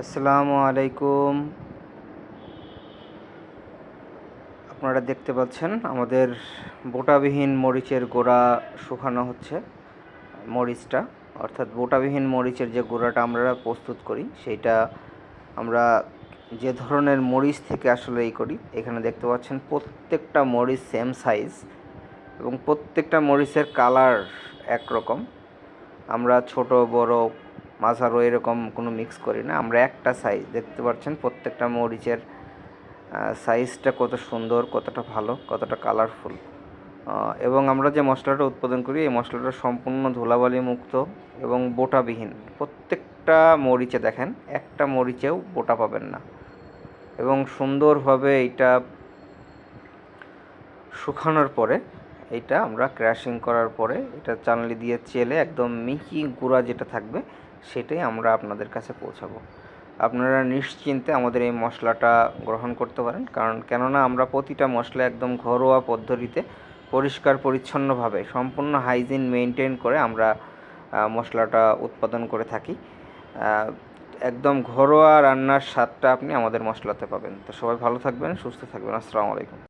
আসসালামু আলাইকুম। আপনারা দেখতে পাচ্ছেন আমাদের বোটাবিহীন মরিচের গুঁড়া শুকানো হচ্ছে। মরিচটা অর্থাৎ বোটাবিহীন মরিচের যে গুঁড়াটা আমরা প্রস্তুত করি সেইটা আমরা যে ধরনের মরিচ থেকে আসলে করি, এখানে দেখতে পাচ্ছেন প্রত্যেকটা মরিচ সেম সাইজ এবং প্রত্যেকটা মরিচের কালার একরকম। আমরা ছোট বড় মাঝারো এরকম কোনো মিক্স করি না, আমরা একটা সাইজ। দেখতে পাচ্ছেন প্রত্যেকটা মরিচের সাইজটা কত সুন্দর, কতটা ভালো, কতটা কালারফুল। এবং আমরা যে মশলাটা উৎপাদন করি এই মশলাটা সম্পূর্ণ ধুলাবালি মুক্ত এবং বোটাবিহীন। প্রত্যেকটা মরিচে দেখেন একটা মরিচেও বোটা পাবেন না এবং সুন্দরভাবে এইটা শুকানোর পরে এইটা আমরা ক্র্যাশিং করার পরে এটা চালনি দিয়ে চেলে একদম মিহি গুঁড়া যেটা থাকবে সেটাই আমরা আপনাদের কাছে পৌঁছাবো। আপনারা নিশ্চিন্তে আমাদের এই মশলাটা গ্রহণ করতে পারেন, কেননা আমরা প্রতিটা মশলা একদম ঘরোয়া পদ্ধতিতে পরিষ্কার পরিচ্ছন্নভাবে সম্পূর্ণ হাইজিন মেনটেন করে আমরা মশলাটা উৎপাদন করে থাকি। একদম ঘরোয়া রান্নার স্বাদটা আপনি আমাদের মশলাতে পাবেন। তো সবাই ভালো থাকবেন, সুস্থ থাকবেন। আসসালামু আলাইকুম।